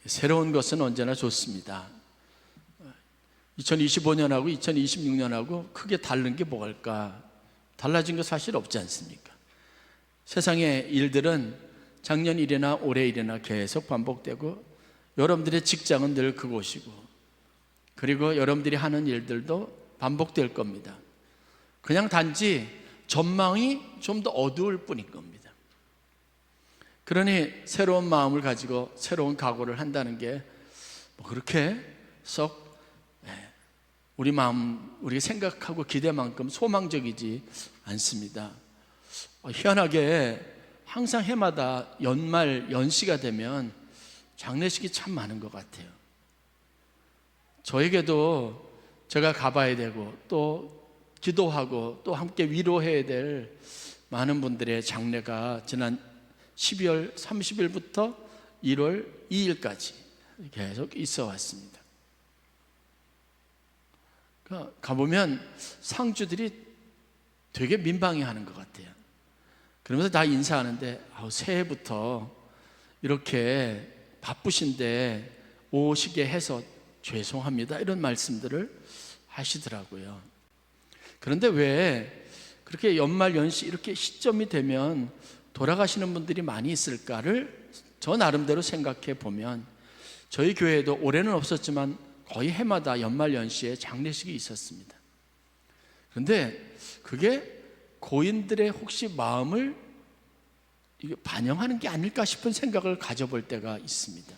새로운 것은 언제나 좋습니다. 2025년하고 2026년하고 크게 다른 게 뭘까? 달라진 거 사실 없지 않습니까? 세상의 일들은 작년 일이나 올해 일이나 계속 반복되고, 여러분들의 직장은 늘 그곳이고, 그리고 여러분들이 하는 일들도 반복될 겁니다. 그냥 단지 전망이 좀 더 어두울 뿐인 겁니다. 그러니 새로운 마음을 가지고 새로운 각오를 한다는 게 뭐 그렇게 썩 우리 마음, 우리가 생각하고 기대만큼 소망적이지 않습니다. 희한하게 항상 해마다 연말 연시가 되면 장례식이 참 많은 것 같아요. 저에게도 제가 가봐야 되고 또 기도하고 또 함께 위로해야 될 많은 분들의 장례가 지난 12월 30일부터 1월 2일까지 계속 있어 왔습니다. 가보면 상주들이 되게 민방위하는 것 같아요. 그러면서 다 인사하는데 새해부터 이렇게 바쁘신데 오시게 해서 죄송합니다, 이런 말씀들을 하시더라고요. 그런데 왜 그렇게 연말 연시 이렇게 시점이 되면 돌아가시는 분들이 많이 있을까를 저 나름대로 생각해 보면, 저희 교회에도 올해는 없었지만 거의 해마다 연말 연시에 장례식이 있었습니다. 그런데 그게 고인들의 혹시 마음을 반영하는 게 아닐까 싶은 생각을 가져볼 때가 있습니다.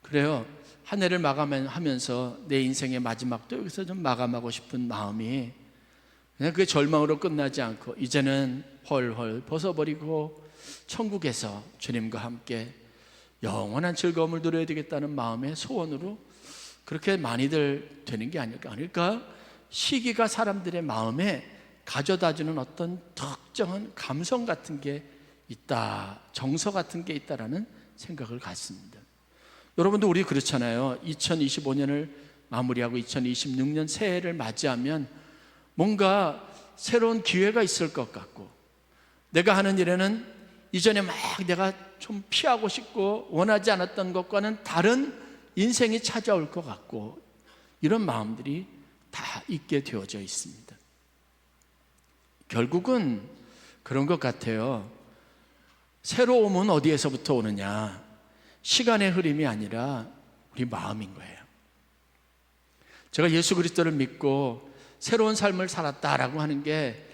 그래요. 한 해를 마감하면서 내 인생의 마지막도 여기서 좀 마감하고 싶은 마음이, 그냥 그게 절망으로 끝나지 않고 이제는 헐헐 벗어버리고 천국에서 주님과 함께 영원한 즐거움을 누려야 되겠다는 마음의 소원으로 그렇게 많이들 되는 게 아닐까? 시기가 사람들의 마음에 가져다주는 어떤 특정한 감성 같은 게 있다, 정서 같은 게 있다라는 생각을 갖습니다. 여러분도 우리 그렇잖아요. 2025년을 마무리하고 2026년 새해를 맞이하면 뭔가 새로운 기회가 있을 것 같고, 내가 하는 일에는 이전에 막 내가 좀 피하고 싶고 원하지 않았던 것과는 다른 인생이 찾아올 것 같고, 이런 마음들이 다 있게 되어져 있습니다. 결국은 그런 것 같아요. 새로움은 어디에서부터 오느냐? 시간의 흐름이 아니라 우리 마음인 거예요. 제가 예수 그리스도를 믿고 새로운 삶을 살았다라고 하는 게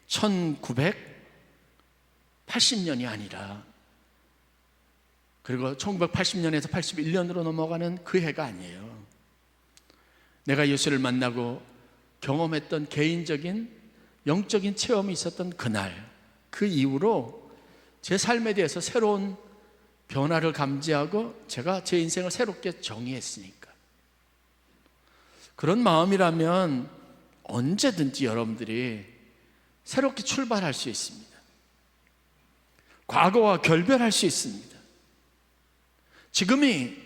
1980년이 아니라, 그리고 1980년에서 81년으로 넘어가는 그 해가 아니에요. 내가 예수를 만나고 경험했던 개인적인 영적인 체험이 있었던 그날, 그 이후로 제 삶에 대해서 새로운 변화를 감지하고 제가 제 인생을 새롭게 정의했으니까. 그런 마음이라면 언제든지 여러분들이 새롭게 출발할 수 있습니다. 과거와 결별할 수 있습니다. 지금이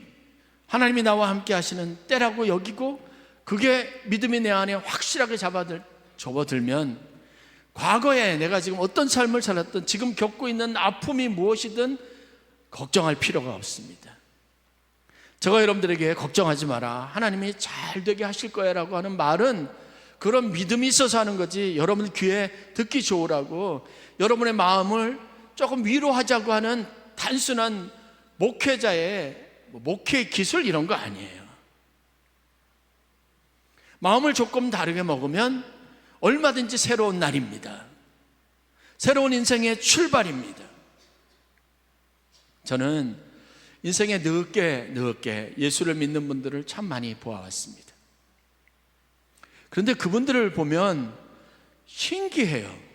하나님이 나와 함께 하시는 때라고 여기고, 그게 믿음이 내 안에 확실하게 접어들면 과거에 내가 지금 어떤 삶을 살았든 지금 겪고 있는 아픔이 무엇이든 걱정할 필요가 없습니다. 제가 여러분들에게 걱정하지 마라, 하나님이 잘 되게 하실 거야 라고 하는 말은 그런 믿음이 있어서 하는 거지, 여러분 귀에 듣기 좋으라고 여러분의 마음을 조금 위로하자고 하는 단순한 목회자의 목회 기술 이런 거 아니에요. 마음을 조금 다르게 먹으면 얼마든지 새로운 날입니다. 새로운 인생의 출발입니다. 저는 인생에 늦게 예수를 믿는 분들을 참 많이 보아왔습니다. 그런데 그분들을 보면 신기해요.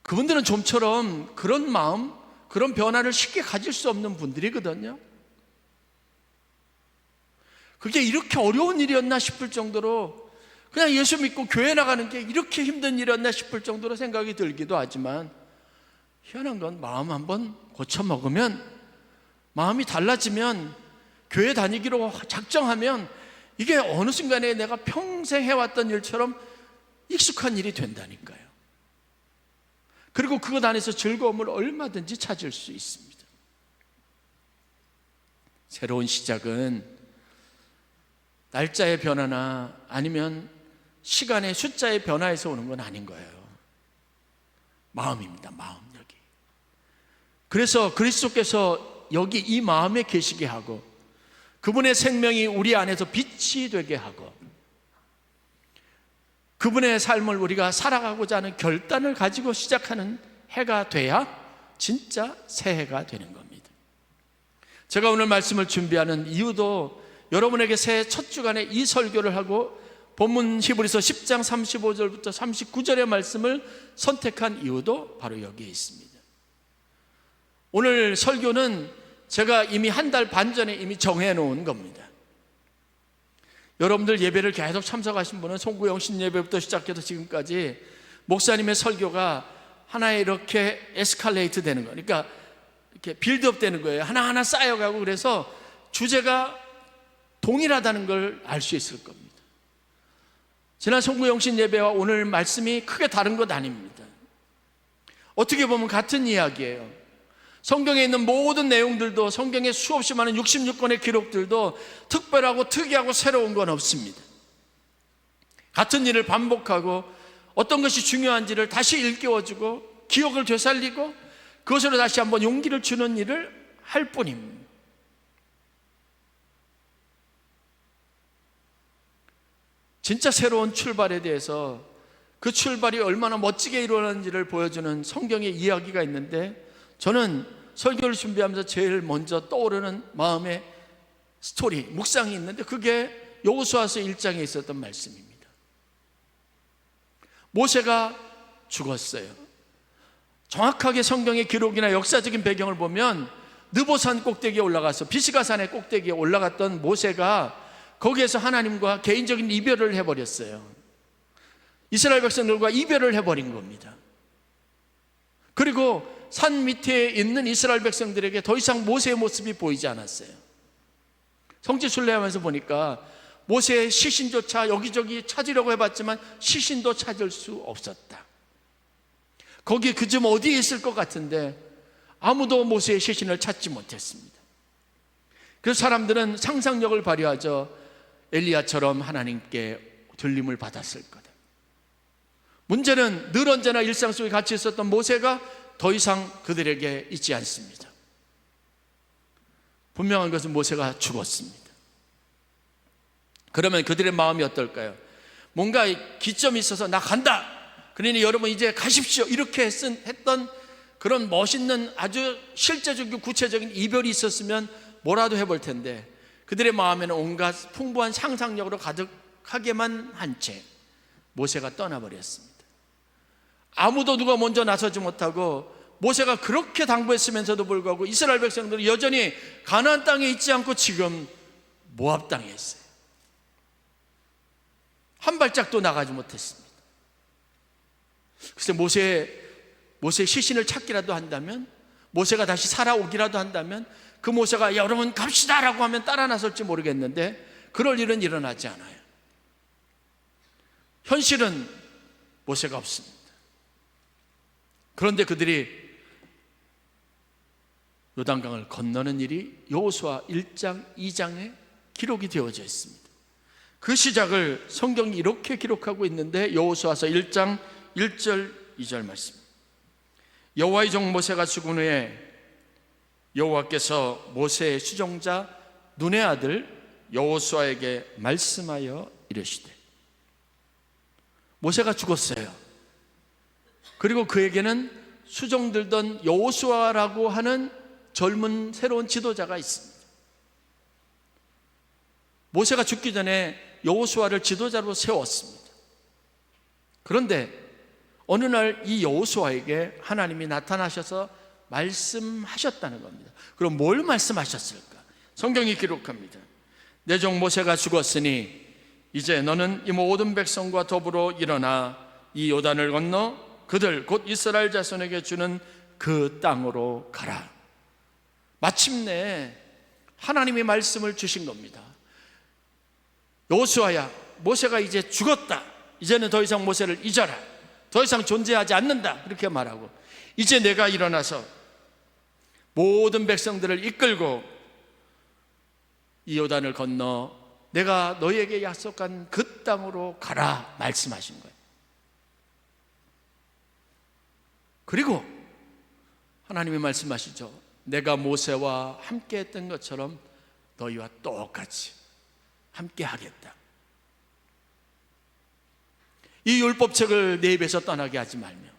그분들은 좀처럼 그런 마음, 그런 변화를 쉽게 가질 수 없는 분들이거든요. 그게 이렇게 어려운 일이었나 싶을 정도로, 그냥 예수 믿고 교회 나가는 게 이렇게 힘든 일이었나 싶을 정도로 생각이 들기도 하지만, 희한한 건 마음 한번 고쳐먹으면, 마음이 달라지면, 교회 다니기로 작정하면 이게 어느 순간에 내가 평생 해왔던 일처럼 익숙한 일이 된다니까요. 그리고 그것 안에서 즐거움을 얼마든지 찾을 수 있습니다. 새로운 시작은 날짜의 변화나 아니면 시간의 숫자의 변화에서 오는 건 아닌 거예요. 마음입니다. 마음. 여기. 그래서 그리스도께서 여기 이 마음에 계시게 하고 그분의 생명이 우리 안에서 빛이 되게 하고 그분의 삶을 우리가 살아가고자 하는 결단을 가지고 시작하는 해가 돼야 진짜 새해가 되는 겁니다. 제가 오늘 말씀을 준비하는 이유도 여러분에게 새해 첫 주간에 이 설교를 하고 본문 히브리서 10장 35절부터 39절의 말씀을 선택한 이유도 바로 여기에 있습니다. 오늘 설교는 제가 이미 한 달 반 전에 이미 정해놓은 겁니다. 여러분들 예배를 계속 참석하신 분은 송구영 신예배부터 시작해서 지금까지 목사님의 설교가 하나의 이렇게 에스컬레이트 되는 거예요. 그러니까 이렇게 빌드업 되는 거예요. 하나하나 쌓여가고 그래서 주제가 동일하다는 걸 알 수 있을 겁니다. 지난 송구영신 예배와 오늘 말씀이 크게 다른 것 아닙니다. 어떻게 보면 같은 이야기예요. 성경에 있는 모든 내용들도 성경에 수없이 많은 66권의 기록들도 특별하고 특이하고 새로운 건 없습니다. 같은 일을 반복하고 어떤 것이 중요한지를 다시 일깨워주고 기억을 되살리고 그것으로 다시 한번 용기를 주는 일을 할 뿐입니다. 진짜 새로운 출발에 대해서 그 출발이 얼마나 멋지게 이루어졌는지를 보여주는 성경의 이야기가 있는데 저는 설교를 준비하면서 제일 먼저 떠오르는 마음의 스토리, 묵상이 있는데 그게 여호수아서 1장에 있었던 말씀입니다. 모세가 죽었어요. 정확하게 성경의 기록이나 역사적인 배경을 보면 느보산 꼭대기에 올라가서 비스가산의 꼭대기에 올라갔던 모세가 거기에서 하나님과 개인적인 이별을 해버렸어요. 이스라엘 백성들과 이별을 해버린 겁니다. 그리고 산 밑에 있는 이스라엘 백성들에게 더 이상 모세의 모습이 보이지 않았어요. 성지 순례하면서 보니까 모세의 시신조차 여기저기 찾으려고 해봤지만 시신도 찾을 수 없었다. 거기 그쯤 어디에 있을 것 같은데 아무도 모세의 시신을 찾지 못했습니다. 그래서 사람들은 상상력을 발휘하죠. 엘리야처럼 하나님께 들림을 받았을 거다. 문제는 늘 언제나 일상 속에 같이 있었던 모세가 더 이상 그들에게 있지 않습니다. 분명한 것은 모세가 죽었습니다. 그러면 그들의 마음이 어떨까요? 뭔가 기점이 있어서 나 간다. 그러니 여러분 이제 가십시오. 이렇게 했던 그런 멋있는 아주 실제적이고 구체적인 이별이 있었으면 뭐라도 해볼 텐데 그들의 마음에는 온갖 풍부한 상상력으로 가득하게만 한 채 모세가 떠나버렸습니다. 아무도 누가 먼저 나서지 못하고 모세가 그렇게 당부했으면서도 불구하고 이스라엘 백성들은 여전히 가나안 땅에 있지 않고 지금 모압 땅에 있어요. 한 발짝도 나가지 못했습니다. 글쎄 모세의 시신을 찾기라도 한다면, 모세가 다시 살아오기라도 한다면 그 모세가 여러분 갑시다 라고 하면 따라 나설지 모르겠는데 그럴 일은 일어나지 않아요. 현실은 모세가 없습니다. 그런데 그들이 요단강을 건너는 일이 여호수아 1장 2장에 기록이 되어져 있습니다. 그 시작을 성경이 이렇게 기록하고 있는데 여호수아서 1장 1절 2절 말씀. 여호와의 종 모세가 죽은 후에 여호와께서 모세의 수종자 눈의 아들 여호수아에게 말씀하여 이르시되. 모세가 죽었어요. 그리고 그에게는 수종들던 여호수아라고 하는 젊은 새로운 지도자가 있습니다. 모세가 죽기 전에 여호수아를 지도자로 세웠습니다. 그런데 어느 날 이 여호수아에게 하나님이 나타나셔서 말씀하셨다는 겁니다. 그럼 뭘 말씀하셨을까? 성경이 기록합니다. 내 종 모세가 죽었으니 이제 너는 이 모든 백성과 더불어 일어나 이 요단을 건너 그들 곧 이스라엘 자손에게 주는 그 땅으로 가라. 마침내 하나님이 말씀을 주신 겁니다. 여호수아야, 모세가 이제 죽었다. 이제는 더 이상 모세를 잊어라. 더 이상 존재하지 않는다. 그렇게 말하고 이제 내가 일어나서 모든 백성들을 이끌고 이 요단을 건너 내가 너희에게 약속한 그 땅으로 가라 말씀하신 거예요. 그리고 하나님이 말씀하시죠. 내가 모세와 함께 했던 것처럼 너희와 똑같이 함께 하겠다. 이 율법책을 내 입에서 떠나게 하지 말며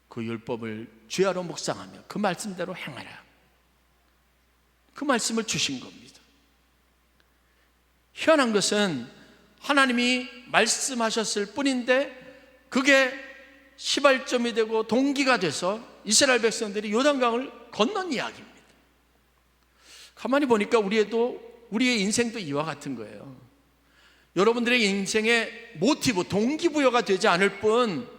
그 율법을 주야로 묵상하며 그 말씀대로 행하라. 그 말씀을 주신 겁니다. 희한한 것은 하나님이 말씀하셨을 뿐인데 그게 시발점이 되고 동기가 돼서 이스라엘 백성들이 요단강을 건넌 이야기입니다. 가만히 보니까 우리의 인생도 이와 같은 거예요. 여러분들의 인생의 모티브, 동기부여가 되지 않을 뿐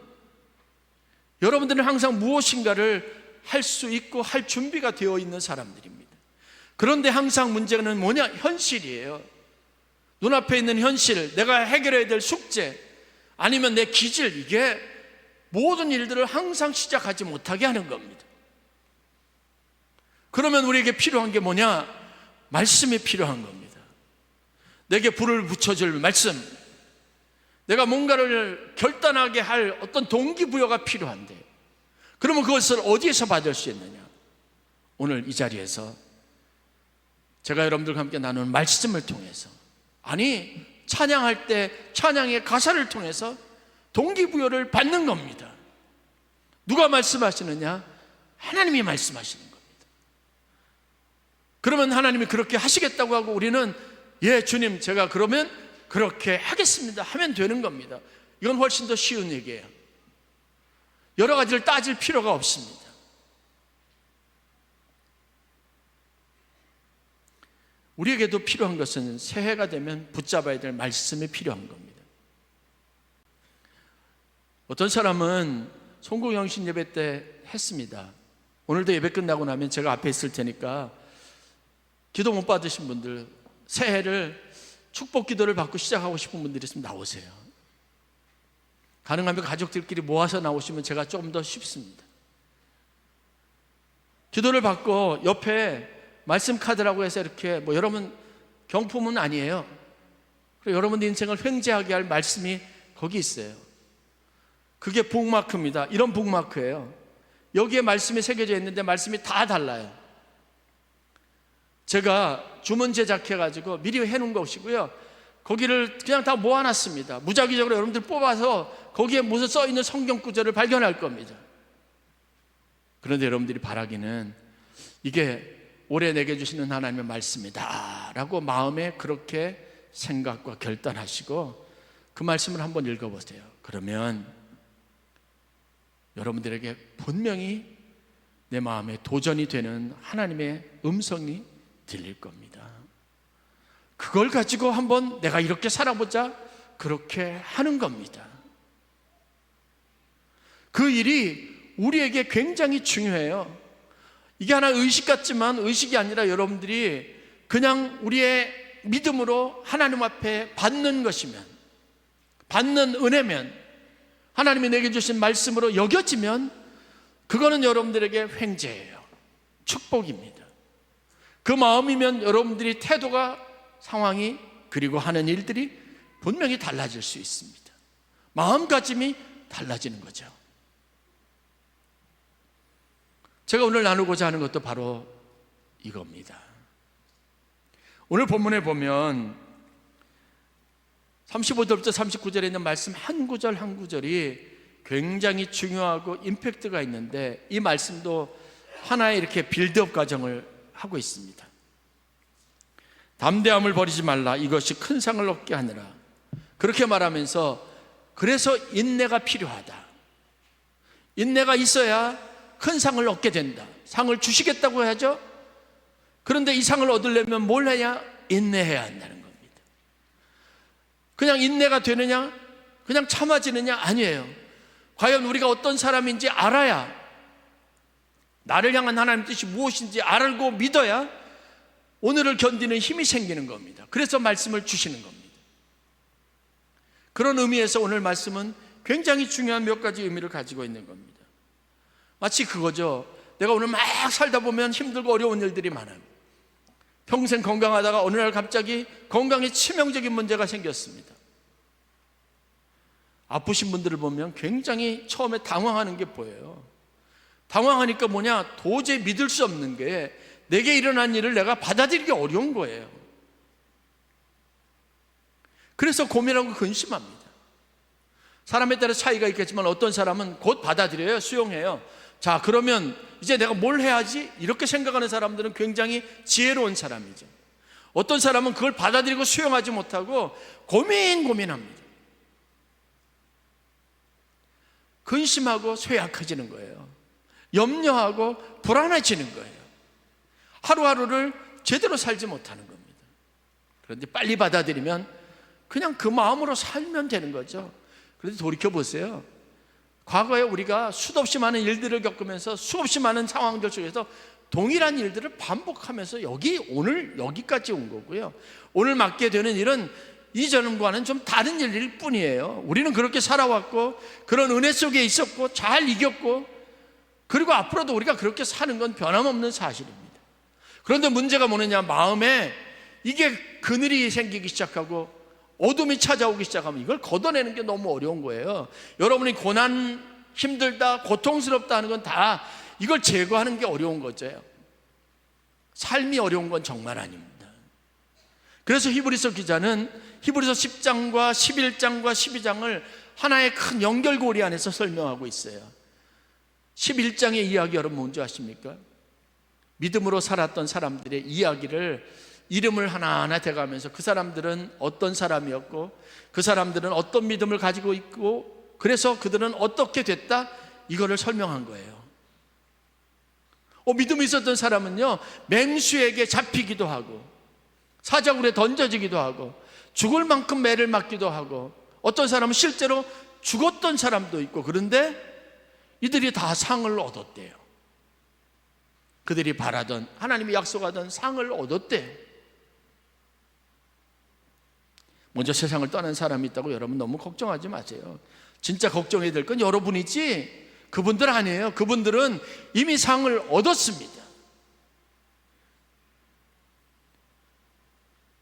여러분들은 항상 무엇인가를 할 수 있고 할 준비가 되어 있는 사람들입니다. 그런데 항상 문제는 뭐냐? 현실이에요. 눈앞에 있는 현실, 내가 해결해야 될 숙제, 아니면 내 기질, 이게 모든 일들을 항상 시작하지 못하게 하는 겁니다. 그러면 우리에게 필요한 게 뭐냐? 말씀이 필요한 겁니다. 내게 불을 붙여줄 말씀, 내가 뭔가를 결단하게 할 어떤 동기부여가 필요한데, 그러면 그것을 어디에서 받을 수 있느냐? 오늘 이 자리에서 제가 여러분들과 함께 나누는 말씀을 통해서, 아니 찬양할 때 찬양의 가사를 통해서 동기부여를 받는 겁니다. 누가 말씀하시느냐? 하나님이 말씀하시는 겁니다. 그러면 하나님이 그렇게 하시겠다고 하고 우리는 예 주님 제가 그러면 그렇게 하겠습니다 하면 되는 겁니다. 이건 훨씬 더 쉬운 얘기예요. 여러 가지를 따질 필요가 없습니다. 우리에게도 필요한 것은 새해가 되면 붙잡아야 될 말씀이 필요한 겁니다. 어떤 사람은 송구영신 예배 때 했습니다. 오늘도 예배 끝나고 나면 제가 앞에 있을 테니까 기도 못 받으신 분들, 새해를 축복 기도를 받고 시작하고 싶은 분들이 있으면 나오세요. 가능하면 가족들끼리 모아서 나오시면 제가 조금 더 쉽습니다. 기도를 받고 옆에 말씀 카드라고 해서 이렇게 여러분 경품은 아니에요. 그리고 여러분 인생을 횡재하게 할 말씀이 거기 있어요. 그게 북마크입니다. 이런 북마크예요. 여기에 말씀이 새겨져 있는데 말씀이 다 달라요. 제가 주문 제작해가지고 미리 해놓은 것이고요. 거기를 그냥 다 모아놨습니다. 무작위적으로 여러분들 뽑아서 거기에 무슨 써있는 성경 구절을 발견할 겁니다. 그런데 여러분들이 바라기는 이게 올해 내게 주시는 하나님의 말씀이다 라고 마음에 그렇게 생각과 결단하시고 그 말씀을 한번 읽어보세요. 그러면 여러분들에게 분명히 내 마음에 도전이 되는 하나님의 음성이 들릴 겁니다. 그걸 가지고 한번 내가 이렇게 살아보자 그렇게 하는 겁니다. 그 일이 우리에게 굉장히 중요해요. 이게 하나 의식 같지만 의식이 아니라 여러분들이 그냥 우리의 믿음으로 하나님 앞에 받는 것이면, 받는 은혜면, 하나님이 내게 주신 말씀으로 여겨지면 그거는 여러분들에게 횡재예요. 축복입니다. 그 마음이면 여러분들이 태도가, 상황이, 그리고 하는 일들이 분명히 달라질 수 있습니다. 마음가짐이 달라지는 거죠. 제가 오늘 나누고자 하는 것도 바로 이겁니다. 오늘 본문에 보면 35절부터 39절에 있는 말씀 한 구절 한 구절이 굉장히 중요하고 임팩트가 있는데 이 말씀도 하나의 이렇게 빌드업 과정을 하고 있습니다. 담대함을 버리지 말라. 이것이 큰 상을 얻게 하느라. 그렇게 말하면서 그래서 인내가 필요하다. 인내가 있어야 큰 상을 얻게 된다. 상을 주시겠다고 하죠. 그런데 이 상을 얻으려면 뭘 해야? 인내해야 한다는 겁니다. 그냥 인내가 되느냐? 그냥 참아지느냐? 아니에요. 과연 우리가 어떤 사람인지 알아야, 나를 향한 하나님 뜻이 무엇인지 알고 믿어야 오늘을 견디는 힘이 생기는 겁니다. 그래서 말씀을 주시는 겁니다. 그런 의미에서 오늘 말씀은 굉장히 중요한 몇 가지 의미를 가지고 있는 겁니다. 마치 그거죠. 내가 오늘 막 살다 보면 힘들고 어려운 일들이 많아요. 평생 건강하다가 어느 날 갑자기 건강에 치명적인 문제가 생겼습니다. 아프신 분들을 보면 굉장히 처음에 당황하는 게 보여요. 당황하니까 뭐냐, 도저히 믿을 수 없는 게 내게 일어난 일을 내가 받아들이기 어려운 거예요. 그래서 고민하고 근심합니다. 사람에 따라 차이가 있겠지만 어떤 사람은 곧 받아들여요. 수용해요. 자, 그러면 이제 내가 뭘 해야지? 이렇게 생각하는 사람들은 굉장히 지혜로운 사람이죠. 어떤 사람은 그걸 받아들이고 수용하지 못하고 고민합니다. 근심하고 쇠약해지는 거예요. 염려하고 불안해지는 거예요. 하루하루를 제대로 살지 못하는 겁니다. 그런데 빨리 받아들이면 그냥 그 마음으로 살면 되는 거죠. 그런데 돌이켜보세요. 과거에 우리가 수없이 많은 일들을 겪으면서 수없이 많은 상황들 속에서 동일한 일들을 반복하면서 오늘 여기까지 온 거고요. 오늘 맡게 되는 일은 이전과는 좀 다른 일일 뿐이에요. 우리는 그렇게 살아왔고 그런 은혜 속에 있었고 잘 이겼고, 그리고 앞으로도 우리가 그렇게 사는 건 변함없는 사실입니다. 그런데 문제가 뭐느냐, 마음에 이게 그늘이 생기기 시작하고 어둠이 찾아오기 시작하면 이걸 걷어내는 게 너무 어려운 거예요. 여러분이 고난, 힘들다, 고통스럽다 하는 건 다 이걸 제거하는 게 어려운 거죠. 삶이 어려운 건 정말 아닙니다. 그래서 히브리서 기자는 히브리서 10장과 11장과 12장을 하나의 큰 연결고리 안에서 설명하고 있어요. 11장의 이야기 여러분 뭔지 아십니까? 믿음으로 살았던 사람들의 이야기를 이름을 하나하나 대가면서 그 사람들은 어떤 사람이었고 그 사람들은 어떤 믿음을 가지고 있고 그래서 그들은 어떻게 됐다, 이거를 설명한 거예요. 믿음이 있었던 사람은요, 맹수에게 잡히기도 하고 사자굴에 던져지기도 하고 죽을 만큼 매를 맞기도 하고 어떤 사람은 실제로 죽었던 사람도 있고, 그런데 이들이 다 상을 얻었대요. 그들이 바라던, 하나님이 약속하던 상을 얻었대요. 먼저 세상을 떠난 사람이 있다고 여러분 너무 걱정하지 마세요. 진짜 걱정해야 될 건 여러분이지 그분들 아니에요. 그분들은 이미 상을 얻었습니다.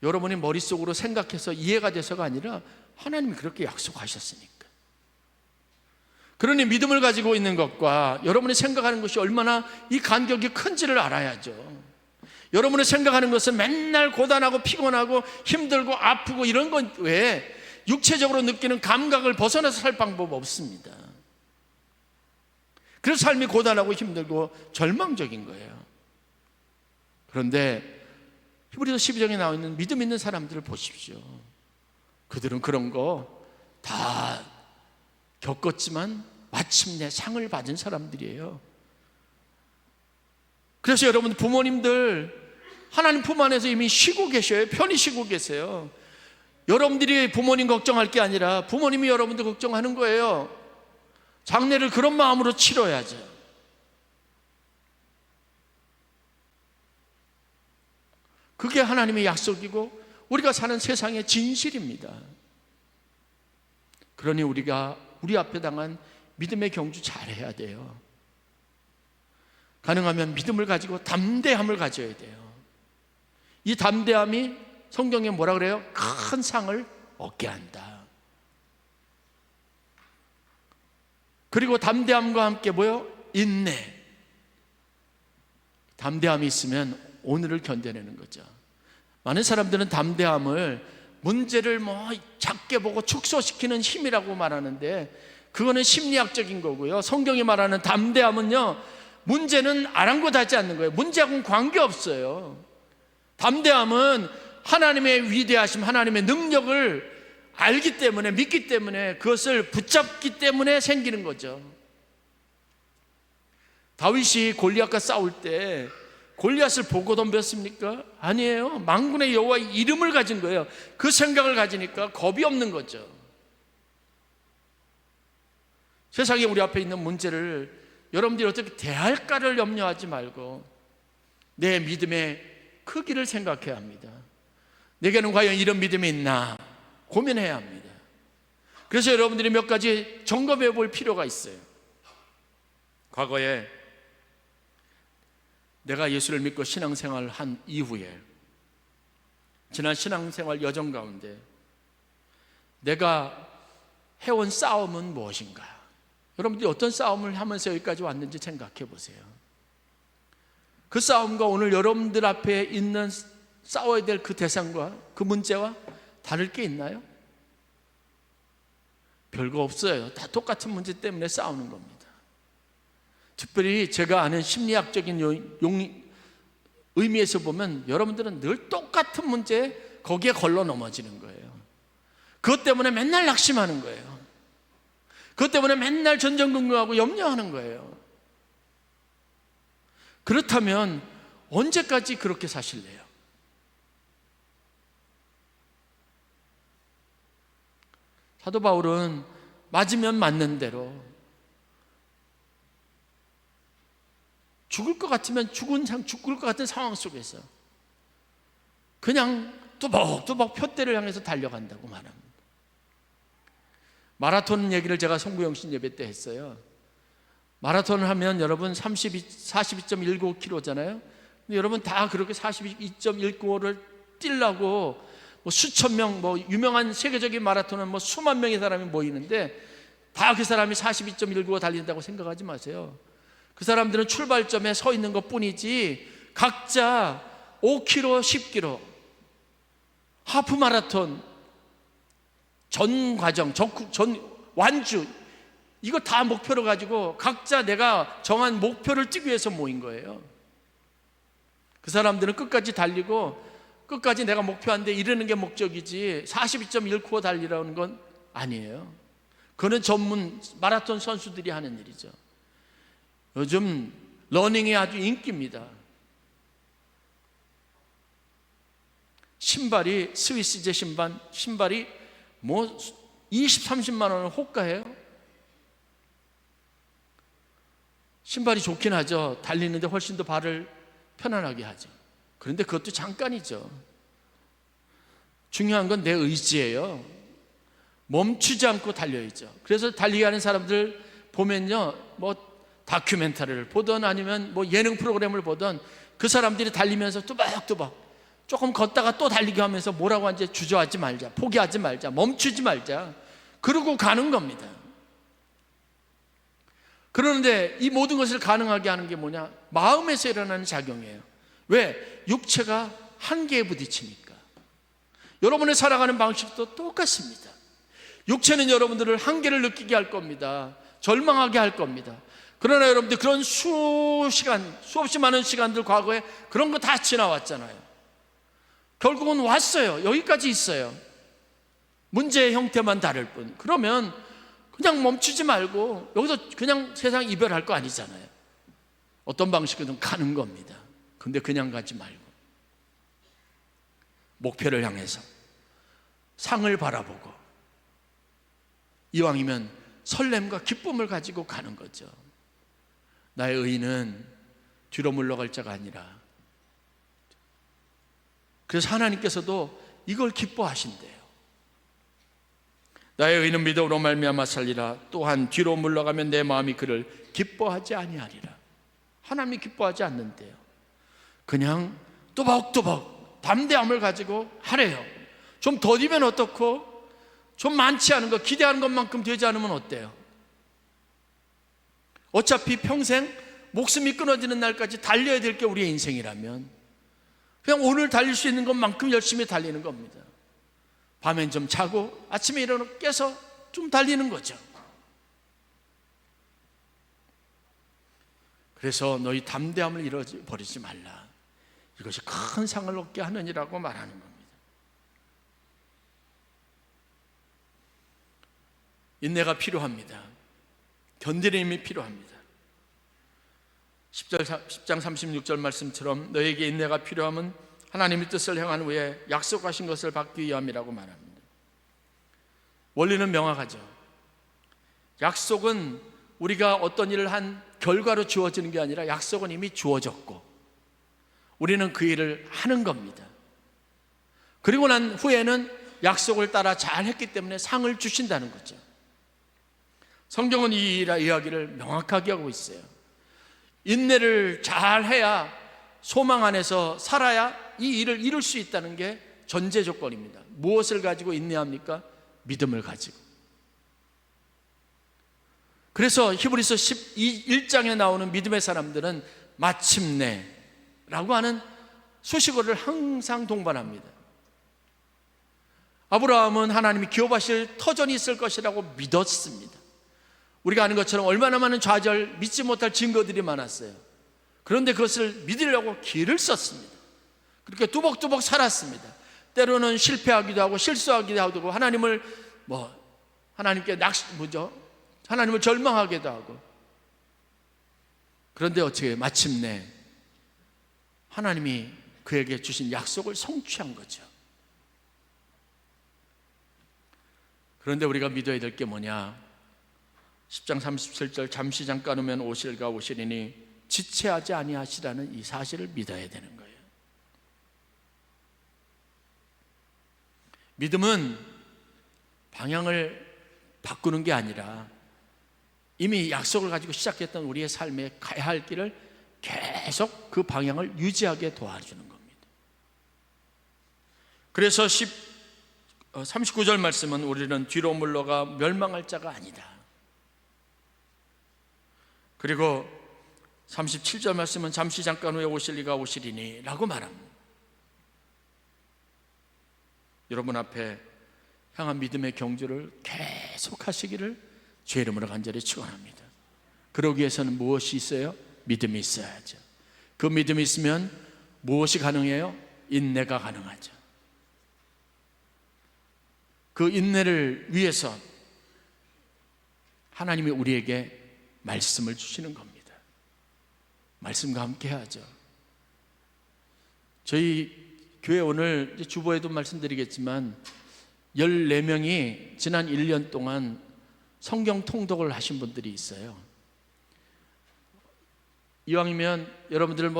여러분이 머릿속으로 생각해서 이해가 돼서가 아니라 하나님이 그렇게 약속하셨으니까. 그러니 믿음을 가지고 있는 것과 여러분이 생각하는 것이 얼마나 이 간격이 큰지를 알아야죠. 여러분이 생각하는 것은 맨날 고단하고 피곤하고 힘들고 아프고 이런 건 외에 육체적으로 느끼는 감각을 벗어나서 살 방법 없습니다. 그래서 삶이 고단하고 힘들고 절망적인 거예요. 그런데 히브리서 12장에 나와 있는 믿음 있는 사람들을 보십시오. 그들은 그런 거 다 겪었지만 마침내 상을 받은 사람들이에요. 그래서 여러분 부모님들 하나님 품 안에서 이미 쉬고 계셔요. 편히 쉬고 계세요. 여러분들이 부모님 걱정할 게 아니라 부모님이 여러분들 걱정하는 거예요. 장례를 그런 마음으로 치러야죠. 그게 하나님의 약속이고 우리가 사는 세상의 진실입니다. 그러니 우리가 우리 앞에 당한 믿음의 경주 잘해야 돼요. 가능하면 믿음을 가지고 담대함을 가져야 돼요. 이 담대함이 성경에 뭐라 그래요? 큰 상을 얻게 한다. 그리고 담대함과 함께 뭐요? 인내. 담대함이 있으면 오늘을 견뎌내는 거죠. 많은 사람들은 담대함을 문제를 작게 보고 축소시키는 힘이라고 말하는데 그거는 심리학적인 거고요. 성경이 말하는 담대함은요, 문제는 아랑곳하지 않는 거예요. 문제하고는 관계없어요. 담대함은 하나님의 위대하심, 하나님의 능력을 알기 때문에, 믿기 때문에, 그것을 붙잡기 때문에 생기는 거죠. 다윗이 골리앗과 싸울 때 골리앗을 보고 덤볐습니까? 아니에요. 만군의 여호와의 이름을 가진 거예요. 그 생각을 가지니까 겁이 없는 거죠. 세상에 우리 앞에 있는 문제를 여러분들이 어떻게 대할까를 염려하지 말고 내 믿음의 크기를 생각해야 합니다. 내게는 과연 이런 믿음이 있나 고민해야 합니다. 그래서 여러분들이 몇 가지 점검해 볼 필요가 있어요. 과거에 내가 예수를 믿고 신앙생활을 한 이후에 지난 신앙생활 여정 가운데 내가 해온 싸움은 무엇인가? 여러분들이 어떤 싸움을 하면서 여기까지 왔는지 생각해 보세요. 그 싸움과 오늘 여러분들 앞에 있는 싸워야 될 그 대상과 그 문제와 다를 게 있나요? 별거 없어요. 다 똑같은 문제 때문에 싸우는 겁니다. 특별히 제가 아는 심리학적인 의미에서 보면 여러분들은 늘 똑같은 문제에 거기에 걸러 넘어지는 거예요. 그것 때문에 맨날 낙심하는 거예요. 그것 때문에 맨날 전전긍긍하고 염려하는 거예요. 그렇다면 언제까지 그렇게 사실래요? 사도 바울은 맞으면 맞는 대로, 죽을 것 같으면 죽을 것 같은 상황 속에서 그냥 뚜벅뚜벅 표대를 향해서 달려간다고 말합니다. 마라톤 얘기를 제가 송구영신 예배 때 했어요. 마라톤을 하면 여러분 42.195km잖아요. 근데 여러분 다 그렇게 42.195를 뛰려고 수천 명, 유명한 세계적인 마라톤은 수만 명의 사람이 모이는데 다 그 사람이 42.195 달린다고 생각하지 마세요. 그 사람들은 출발점에 서 있는 것 뿐이지 각자 5km, 10km, 하프 마라톤, 전 과정, 전 완주, 이거 다 목표로 가지고 각자 내가 정한 목표를 뛰기 위해서 모인 거예요. 그 사람들은 끝까지 달리고 끝까지 내가 목표한 데 이르는 게 목적이지 42.195 달리라는 건 아니에요. 그거는 전문 마라톤 선수들이 하는 일이죠. 요즘 러닝이 아주 인기입니다. 신발이 스위스제 신발이 20, 30만 원을 호가해요. 신발이 좋긴 하죠. 달리는데 훨씬 더 발을 편안하게 하죠. 그런데 그것도 잠깐이죠. 중요한 건 내 의지예요. 멈추지 않고 달려야죠. 그래서 달리게 하는 사람들 보면요, 다큐멘터리를 보던 아니면 예능 프로그램을 보던 그 사람들이 달리면서 뚜벅뚜벅 조금 걷다가 또 달리기 하면서 뭐라고 하는지 주저하지 말자, 포기하지 말자, 멈추지 말자, 그러고 가는 겁니다. 그런데 이 모든 것을 가능하게 하는 게 뭐냐? 마음에서 일어나는 작용이에요. 왜? 육체가 한계에 부딪히니까. 여러분의 살아가는 방식도 똑같습니다. 육체는 여러분들을 한계를 느끼게 할 겁니다. 절망하게 할 겁니다. 그러나 여러분들 그런 수없이 많은 시간들 과거에 그런 거 다 지나왔잖아요. 결국은 왔어요. 여기까지 있어요. 문제의 형태만 다를 뿐. 그러면 그냥 멈추지 말고 여기서 그냥 세상 이별할 거 아니잖아요. 어떤 방식이든 가는 겁니다. 근데 그냥 가지 말고 목표를 향해서 상을 바라보고 이왕이면 설렘과 기쁨을 가지고 가는 거죠. 나의 의는 뒤로 물러갈 자가 아니라, 그래서 하나님께서도 이걸 기뻐하신대요. 나의 의는 믿음으로 말미암아 살리라. 또한 뒤로 물러가면 내 마음이 그를 기뻐하지 아니하리라. 하나님이 기뻐하지 않는데요. 그냥 또박또박 담대함을 가지고 하래요. 좀 더디면 어떻고, 좀 많지 않은 것, 기대하는 것만큼 되지 않으면 어때요? 어차피 평생 목숨이 끊어지는 날까지 달려야 될 게 우리의 인생이라면 그냥 오늘 달릴 수 있는 것만큼 열심히 달리는 겁니다. 밤엔 좀 자고 아침에 일어나 깨서 좀 달리는 거죠. 그래서 너희 담대함을 잃어버리지 말라. 이것이 큰 상을 얻게 하느니라고 말하는 겁니다. 인내가 필요합니다. 견디는 힘이 필요합니다. 10장 36절 말씀처럼 너에게 인내가 필요함은 하나님의 뜻을 행한 후에 약속하신 것을 받기 위함이라고 말합니다. 원리는 명확하죠. 약속은 우리가 어떤 일을 한 결과로 주어지는 게 아니라 약속은 이미 주어졌고 우리는 그 일을 하는 겁니다. 그리고 난 후에는 약속을 따라 잘 했기 때문에 상을 주신다는 거죠. 성경은 이 이야기를 명확하게 하고 있어요. 인내를 잘 해야, 소망 안에서 살아야 이 일을 이룰 수 있다는 게 전제 조건입니다. 무엇을 가지고 인내합니까? 믿음을 가지고. 그래서 히브리서 1장에 나오는 믿음의 사람들은 마침내라고 하는 수식어를 항상 동반합니다. 아브라함은 하나님이 기업하실 터전이 있을 것이라고 믿었습니다. 우리가 아는 것처럼 얼마나 많은 좌절, 믿지 못할 증거들이 많았어요. 그런데 그것을 믿으려고 길을 썼습니다. 그렇게 뚜벅뚜벅 살았습니다. 때로는 실패하기도 하고 실수하기도 하고 하나님을 하나님께 하나님을 절망하기도 하고. 그런데 어떻게 마침내 하나님이 그에게 주신 약속을 성취한 거죠. 그런데 우리가 믿어야 될 게 뭐냐? 10장 37절 잠시 잠깐 오면 오실가 오시리니 지체하지 아니하시라는 이 사실을 믿어야 되는 거예요. 믿음은 방향을 바꾸는 게 아니라 이미 약속을 가지고 시작했던 우리의 삶에 가야 할 길을 계속 그 방향을 유지하게 도와주는 겁니다. 그래서 39절 말씀은 우리는 뒤로 물러가 멸망할 자가 아니다. 그리고 37절 말씀은 잠시 잠깐 후에 오실 이가 오시리니 라고 말합니다. 여러분 앞에 향한 믿음의 경주를 계속 하시기를 주의 이름으로 간절히 축원합니다. 그러기 위해서는 무엇이 있어요? 믿음이 있어야죠. 그 믿음이 있으면 무엇이 가능해요? 인내가 가능하죠. 그 인내를 위해서 하나님이 우리에게 말씀을 주시는 겁니다. 말씀과 함께 해야죠. 저희 교회 오늘 주보에도 말씀드리겠지만 14명이 지난 1년 동안 성경 통독을 하신 분들이 있어요. 이왕이면 여러분들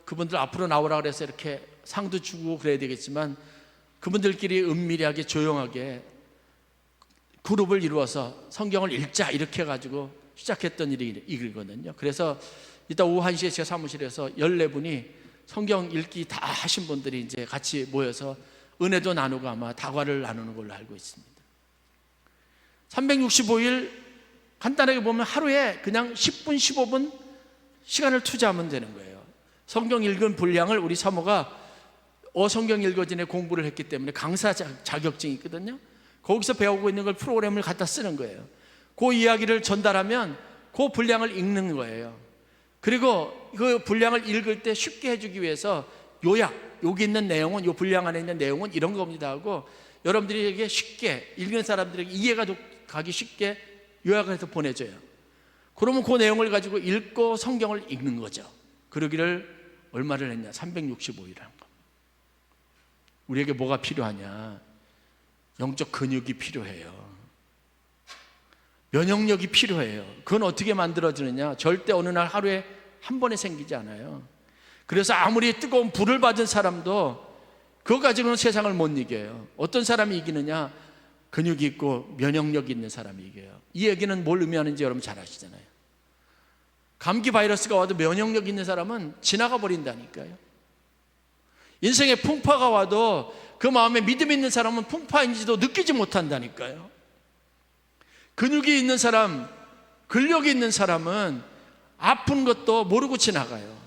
그분들 앞으로 나오라 그래서 이렇게 상도 주고 그래야 되겠지만 그분들끼리 은밀하게 조용하게 그룹을 이루어서 성경을 읽자 이렇게 해가지고 시작했던 일이거든요. 그래서 이따 오후 1시에 제 사무실에서 14분이 성경 읽기 다 하신 분들이 이제 같이 모여서 은혜도 나누고 아마 다과를 나누는 걸로 알고 있습니다. 365일 간단하게 보면 하루에 그냥 10분, 15분 시간을 투자하면 되는 거예요. 성경 읽은 분량을 우리 사모가 성경 읽어진에 공부를 했기 때문에 강사 자격증이 있거든요. 거기서 배우고 있는 걸 프로그램을 갖다 쓰는 거예요. 그 이야기를 전달하면 그 분량을 읽는 거예요. 그리고 그 분량을 읽을 때 쉽게 해주기 위해서 요약, 여기 있는 내용은, 이 분량 안에 있는 내용은 이런 겁니다 하고 여러분들에게 쉽게 읽는 사람들에게 이해가 가기 쉽게 요약을 해서 보내줘요. 그러면 그 내용을 가지고 읽고 성경을 읽는 거죠. 그러기를 얼마를 했냐? 365일 한 거. 우리에게 뭐가 필요하냐? 영적 근육이 필요해요. 면역력이 필요해요. 그건 어떻게 만들어지느냐? 절대 어느 날 하루에 한 번에 생기지 않아요. 그래서 아무리 뜨거운 불을 받은 사람도 그거 가지고는 세상을 못 이겨요. 어떤 사람이 이기느냐? 근육이 있고 면역력이 있는 사람이 이겨요. 이 얘기는 뭘 의미하는지 여러분 잘 아시잖아요. 감기 바이러스가 와도 면역력 있는 사람은 지나가 버린다니까요. 인생에 풍파가 와도 그 마음에 믿음 있는 사람은 풍파인지도 느끼지 못한다니까요. 근육이 있는 사람, 근력이 있는 사람은 아픈 것도 모르고 지나가요.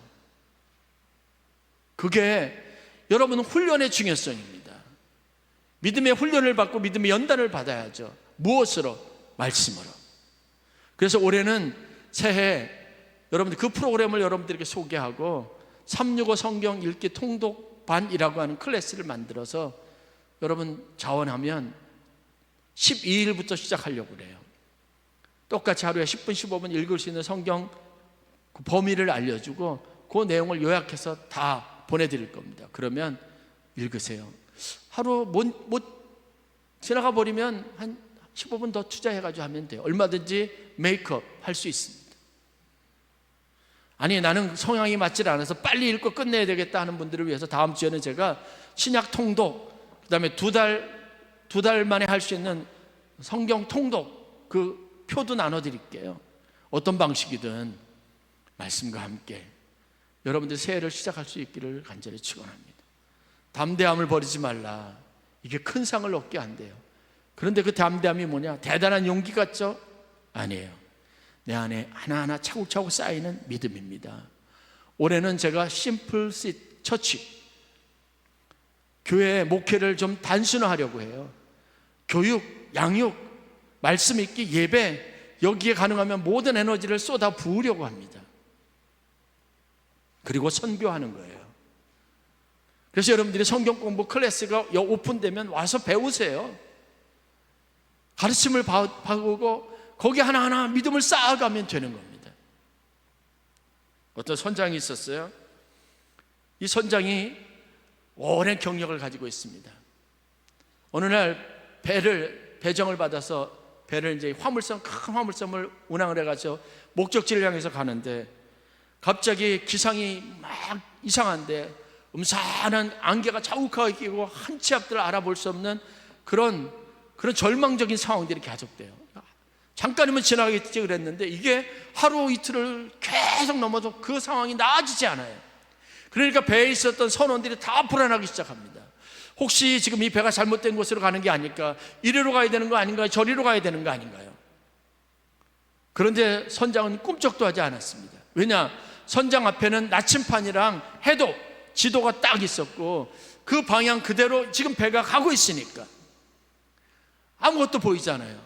그게 여러분 훈련의 중요성입니다. 믿음의 훈련을 받고 믿음의 연단을 받아야죠. 무엇으로? 말씀으로. 그래서 올해는 새해 여러분들 그 프로그램을 여러분들에게 소개하고 365 성경 읽기 통독반이라고 하는 클래스를 만들어서 여러분 자원하면 12일부터 시작하려고 그래요. 똑같이 하루에 10분 15분 읽을 수 있는 성경 그 범위를 알려주고 그 내용을 요약해서 다 보내드릴 겁니다. 그러면 읽으세요. 하루 못 지나가 버리면 한 15분 더 투자해가지고 하면 돼요. 얼마든지 메이크업 할 수 있습니다. 아니 나는 성향이 맞지 않아서 빨리 읽고 끝내야 되겠다 하는 분들을 위해서 다음 주에는 제가 신약 통독, 그 다음에 두 달 만에 할 수 있는 성경 통독 그 표도 나눠드릴게요. 어떤 방식이든 말씀과 함께 여러분들 새해를 시작할 수 있기를 간절히 축원합니다. 담대함을 버리지 말라. 이게 큰 상을 얻게 한대요. 그런데 그 담대함이 뭐냐? 대단한 용기 같죠? 아니에요. 내 안에 하나하나 차곡차곡 쌓이는 믿음입니다. 올해는 제가 심플 처치, 교회 목회를 좀 단순화하려고 해요. 교육, 양육, 말씀 읽기, 예배, 여기에 가능하면 모든 에너지를 쏟아 부으려고 합니다. 그리고 선교하는 거예요. 그래서 여러분들이 성경 공부 클래스가 오픈되면 와서 배우세요. 가르침을 받고 거기 하나하나 믿음을 쌓아가면 되는 겁니다. 어떤 선장이 있었어요. 이 선장이 오랜 경력을 가지고 있습니다. 어느 날 배정을 받아서 배를 이제 큰 화물선을 운항을 해가지고 목적지를 향해서 가는데 갑자기 기상이 막 이상한데 음산한 안개가 자욱하게 끼고 한 치 앞을 알아볼 수 없는 그런 절망적인 상황들이 계속돼요. 잠깐이면 지나가겠지 그랬는데 이게 하루 이틀을 계속 넘어도 그 상황이 나아지지 않아요. 그러니까 배에 있었던 선원들이 다 불안하기 시작합니다. 혹시 지금 이 배가 잘못된 곳으로 가는 게 아닐까? 이리로 가야 되는 거 아닌가요? 저리로 가야 되는 거 아닌가요? 그런데 선장은 꿈쩍도 하지 않았습니다. 왜냐? 선장 앞에는 나침판이랑 해도 지도가 딱 있었고 그 방향 그대로 지금 배가 가고 있으니까 아무것도 보이잖아요.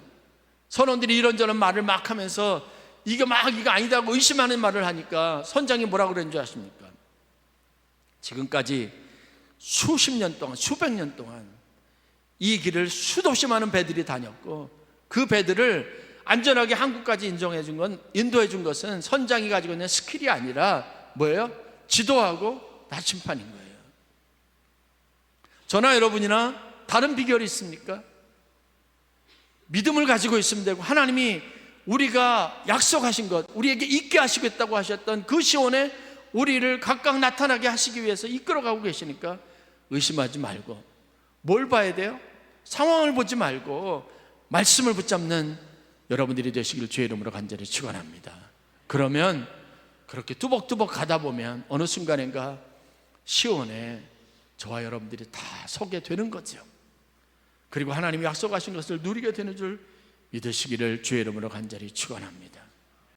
선원들이 이런저런 말을 막 하면서 이거 아니다고 의심하는 말을 하니까 선장이 뭐라고 그랬는 줄 아십니까? 지금까지 수십 년 동안, 수백 년 동안 이 길을 수도 없이 많은 배들이 다녔고 그 배들을 안전하게 한국까지 인도해 준 것은 선장이 가지고 있는 스킬이 아니라 뭐예요? 지도하고 나침판인 거예요. 저나 여러분이나 다른 비결이 있습니까? 믿음을 가지고 있으면 되고 하나님이 우리가 약속하신 것, 우리에게 있게 하시겠다고 하셨던 그 시온에 우리를 각각 나타나게 하시기 위해서 이끌어가고 계시니까 의심하지 말고 뭘 봐야 돼요? 상황을 보지 말고 말씀을 붙잡는 여러분들이 되시길 주의 이름으로 간절히 축원합니다. 그러면 그렇게 뚜벅뚜벅 가다 보면 어느 순간인가 시온에 저와 여러분들이 다 서게 되는 거죠. 그리고 하나님이 약속하신 것을 누리게 되는 줄 믿으시기를 주의 이름으로 간절히 축원합니다.